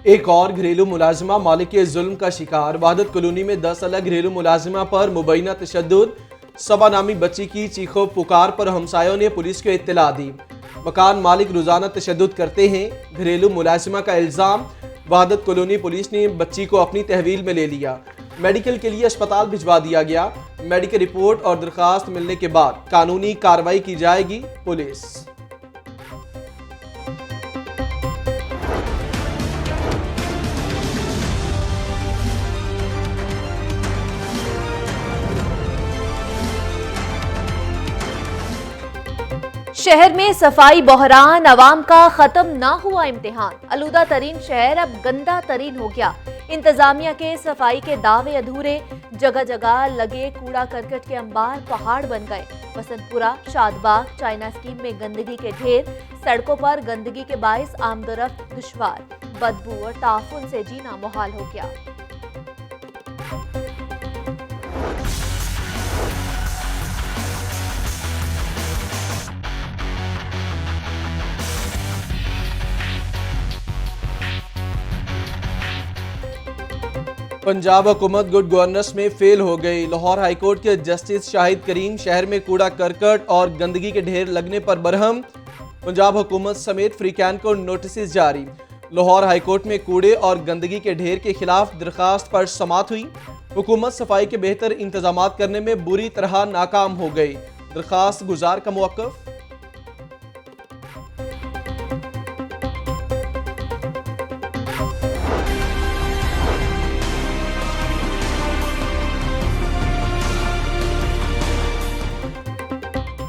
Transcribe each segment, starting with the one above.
एक और घरेलू मुलाजिमा मालिक के जुल्म का शिकार। वहादत कॉलोनी में 10 अलग घरेलू मुलाजिमा पर मुबैना तशद्दुद। सबा नामी बच्ची की चीखों पुकार पर हमसायों ने पुलिस को इत्तला दी। मकान मालिक रोजाना तशद्दुद करते हैं, घरेलू मुलाजिमा का इल्ज़ाम। वहादत कॉलोनी पुलिस ने बच्ची को अपनी तहवील में ले लिया। मेडिकल के लिए अस्पताल भिजवा दिया गया। मेडिकल रिपोर्ट और दरखास्त मिलने के बाद कानूनी कार्रवाई की जाएगी। पुलिस शहर में सफाई बहरान, अवाम का खत्म ना हुआ इम्तिहान। आलूदा तरीन शहर अब गंदा तरीन हो गया। इंतजामिया के सफाई के दावे अधूरे, जगह जगह लगे कूड़ा करकट के अंबार पहाड़ बन गए। वसंतपुरा, शादबाग, चाइना स्कीम में गंदगी के ढेर। सड़कों पर गंदगी के बाइस आमदोरफ्त दुश्वार। बदबू और ताफुन से जीना मुहाल हो गया। पंजाब हुकूमत गुड गवर्नेंस में फेल हो गई। लाहौर हाईकोर्ट के जस्टिस शाहिद करीम शहर में कूड़ा करकट और गंदगी के ढेर लगने पर बरहम। पंजाब हुकूमत समेत फ्रीकैन को नोटिस जारी। लाहौर हाईकोर्ट में कूड़े और गंदगी के ढेर के खिलाफ दरखास्त पर समाअत हुई। हुकूमत सफाई के बेहतर इंतजाम करने में बुरी तरह नाकाम हो गई। दरखास्त गुजार का मौक़िफ़।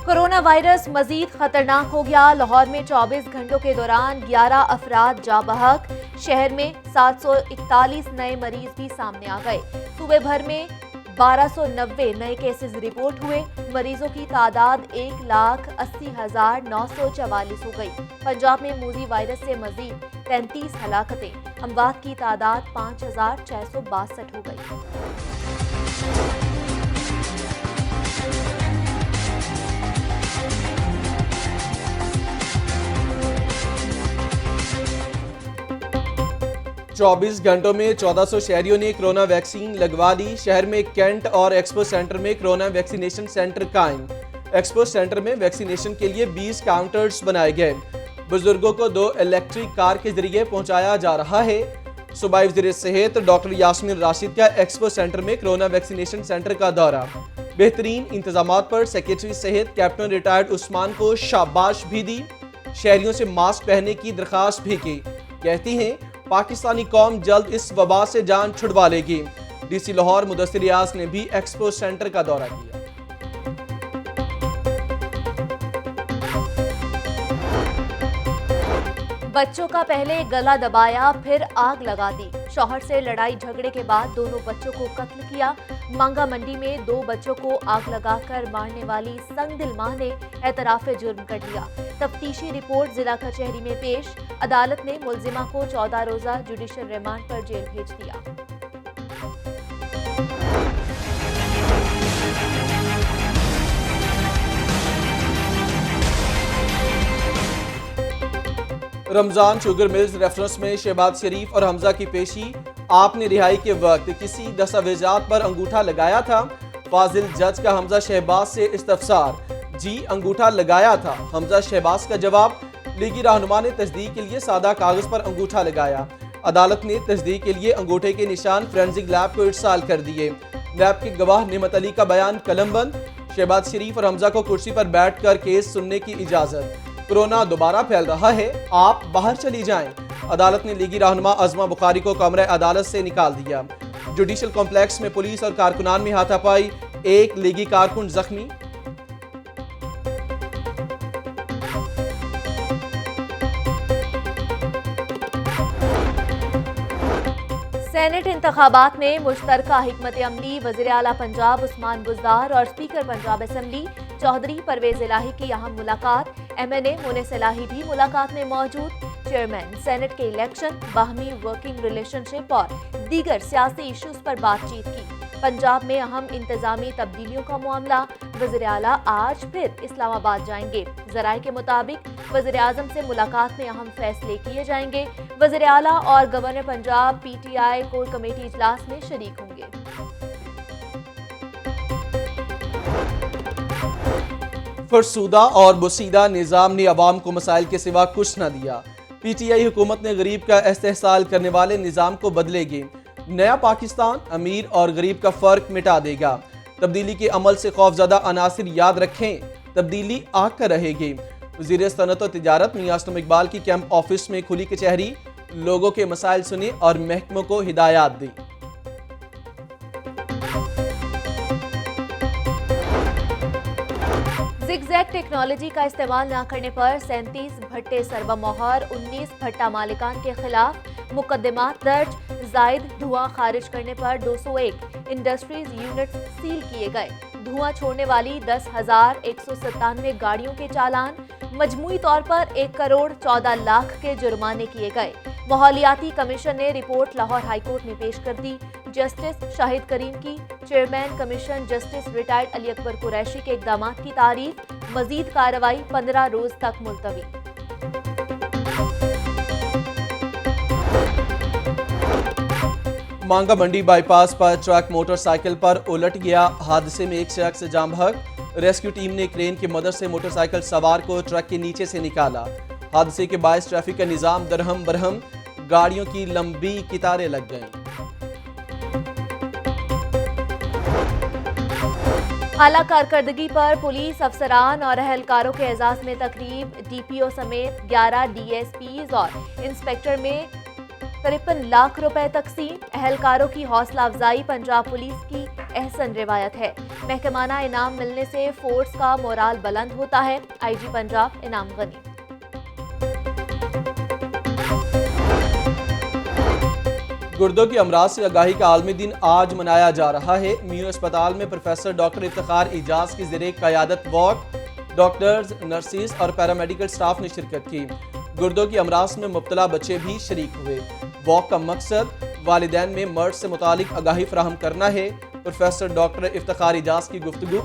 कोरोना वायरस मजीद खतरनाक हो गया। लाहौर में 24 घंटों के दौरान 11 अफराद जा बहक। शहर में 741 नए मरीज भी सामने आ गए। सूबे भर में 1290 नए केसेस रिपोर्ट हुए। मरीजों की तादाद 1,80,944 हो गई। पंजाब में मूजी वायरस से मजीद 33 हलाकतें। अमवात की तादाद 5,662 हो गई। 24 घंटों में 1400 शहरियों ने कोरोना वैक्सीन लगवा ली। शहर में कैंट और एक्सपो सेंटर में कोरोना वैक्सीनेशन सेंटर कायम। एक्सपो सेंटर में वैक्सीनेशन के लिए 20 काउंटर्स बनाए गए। बुजुर्गों को 2 इलेक्ट्रिक कार के जरिए पहुंचाया जा रहा है। सूबाई वज़ीर सेहत डॉक्टर यास्मीन राशिद का एक्सपो सेंटर में कोरोना वैक्सीनेशन सेंटर का दौरा। बेहतरीन इंतजाम पर सेक्रेटरी सेहत कैप्टन रिटायर्ड उस्मान को शाबाश भी दी। शहरियों से मास्क पहनने की दरखास्त भी की। कहती हैं पाकिस्तानी कौम जल्द इस वबा से जान छुड़वा लेगी। डीसी लाहौर मुदस्सिर रियाज ने भी एक्सपो सेंटर का दौरा किया। बच्चों का पहले गला दबाया, फिर आग लगा दी। शौहर से लड़ाई झगड़े के बाद दोनों बच्चों को कत्ल किया। मांगा मंडी में 2 बच्चों को आग लगाकर मारने वाली संगदिल मां ने एतराफ़े जुर्म कर लिया। तफ्तीशी रिपोर्ट जिला कचहरी में पेश। अदालत ने मुलजिमा को 14 रोजा जुडिशल रिमांड पर जेल भेज दिया। रमजान शुगर मिल्स रेफरेंस में शहबाज शरीफ और हमजा की पेशी। आपने रिहाई के वक्त किसी दस्तावेजात पर अंगूठा लगाया था? फाजिल जज का हमजा शहबाज से इस्तफसार। जी अंगूठा लगाया था। हमजा शहबाज का जवाब। लीगी रहनुमा ने तस्दीक के लिए सादा कागज पर अंगूठा लगाया। अदालत ने तस्दीक के लिए अंगूठे के निशान फोरेंसिक लैब को इरसाल कर दिए। लैब के गवाह नेमत अली का बयान कलमबंद। शहबाज शरीफ और हमजा को कुर्सी पर बैठकर केस सुनने की इजाजत। कोरोना दोबारा फैल रहा है, आप बाहर चली जाएं। अदालत ने लीगी रहनुमा अजमा बुखारी को कमरे अदालत से निकाल दिया। जुडिशल कॉम्प्लेक्स में पुलिस और कारकुनान में हाथापाई। एक लीगी कारकुन जख्मी। सेनेट इंतखाबात में मुश्तरका हिकमत अमली। वज़ीर आला पंजाब उस्मान बुज़दार और स्पीकर पंजाब असम्बली चौधरी परवेज इलाही की अहम मुलाकात। MNA मुनीस इलाही भी मुलाकात में मौजूद। चेयरमैन सेनेट के इलेक्शन, बाहमी वर्किंग रिलेशनशिप और दीगर सियासी इशूज पर बातचीत की। पंजाब में अहम इंतजामी तब्दीलियों का मामला। वज़ीर आला आज फिर इस्लामाबाद जाएंगे। जराये के मुताबिक वज़ीर आज़म से मुलाकात में अहम फैसले किए जाएंगे। वज़ीर आला और governor Punjab PTI core committee इजलास में शरीक होंगे। फरसूदा और बुसीदा निज़ाम ने अवाम को मसाइल के सिवा कुछ न दिया। PTI हुकूमत ने गरीब का इस्तेहसाल करने वाले निज़ाम को बदलेगी। नया पाकिस्तान अमीर और गरीब का फ़र्क मिटा देगा। तब्दीली के अमल से खौफजदा अनासिर याद रखें, तब्दीली आकर रहेगी। वज़ीर सनअत और तिजारत मियां असलम इकबाल की कैंप ऑफिस में खुली कचहरी, लोगों के मसाइल सुने और महकमों को हिदायत दी। ज़िगज़ैग टेक्नोलॉजी का इस्तेमाल न करने पर 37 भट्टे सरवा मोहर, 19 भट्टा मालिकान के खिलाफ मुकदमात दर्ज। जायद धुआं खारिज करने पर 201 इंडस्ट्रीज यूनिट सील किए गए। धुआं छोड़ने वाली 10,197 गाड़ियों के चालान, मजमूई तौर पर 1 करोड़ 14 लाख के जुर्माने किए गए। माहौलियाती कमीशन ने रिपोर्ट लाहौर हाईकोर्ट में पेश कर दी। जस्टिस शाहिद करीम की chairman commission justice retired Ali Akbar Qureshi के इकदाम की तारीफ। मजीद कार्रवाई 15 रोज तक मुलतवी। मांगा मंडी बाईपास पर ट्रक मोटरसाइकिल पर उलट गया। हादसे में एक शख्स जाम बहक। रेस्क्यू टीम ने क्रेन की मदद से मोटरसाइकिल सवार को ट्रक के नीचे से निकाला। हादसे के बायस ट्रैफिक का निजाम दरहम बरहम, गाड़ियों की लंबी कतारें लग गईं। आला कारकर्दगी पर पुलिस अफसरान और अहलकारों के एजाज में तकरीब। DPO समेत 11 DSPs और इंस्पेक्टर में 53 लाख रुपए तकसीम। अहलकारों की हौसला अफजाई पंजाब पुलिस की एहसन रिवायत है। महकमाना इनाम मिलने से फोर्स का मोराल बुलंद होता है। IG पंजाब इनाम गनी। गुर्दों की अमराज से आगाही का आलमी दिन आज मनाया जा रहा है। मियो अस्पताल में प्रोफेसर डॉक्टर इफ्तिखार इजाज की ज़रिए क़यादत वॉक, डॉक्टर्स, नर्सिस और पैरामेडिकल स्टाफ ने शिरकत की। गुर्दों की अमराज में मुब्तला बच्चे भी शरीक हुए। वॉक का मकसद वालिदैन में मर्ज से मुतालिक आगाही फराहम करना है। प्रोफेसर डॉक्टर इफ्तिखार इजाज की गुफ्तगू।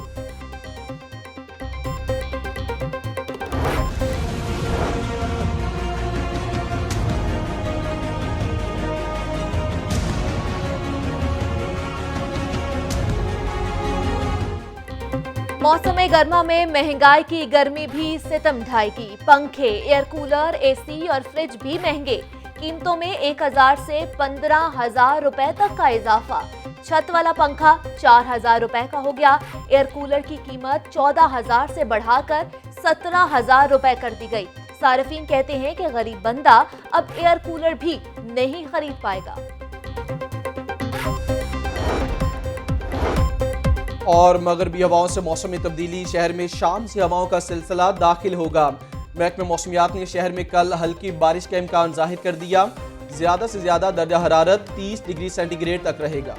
मौसम गर्मा में महंगाई की गर्मी भी सितम ढाएगी। पंखे, एयर कूलर, AC और फ्रिज भी महंगे। कीमतों में 1,000 से 15,000 रुपए तक का इजाफा। छत वाला पंखा 4,000 रुपए का हो गया। एयर कूलर की कीमत 14,000 से बढ़ाकर 17,000 रुपए कर दी गई। सार्फिन कहते हैं कि गरीब बंदा अब एयर कूलर भी नहीं खरीद पाएगा। और मगरबी हवाओं से मौसम में तब्दीली। शहर में शाम से हवाओं का सिलसिला दाखिल होगा। महकमा मौसमियात ने शहर में कल हल्की बारिश का इम्कान जाहिर कर दिया। ज़्यादा से ज़्यादा दर्जा हरारत 30 डिग्री सेंटीग्रेड तक रहेगा।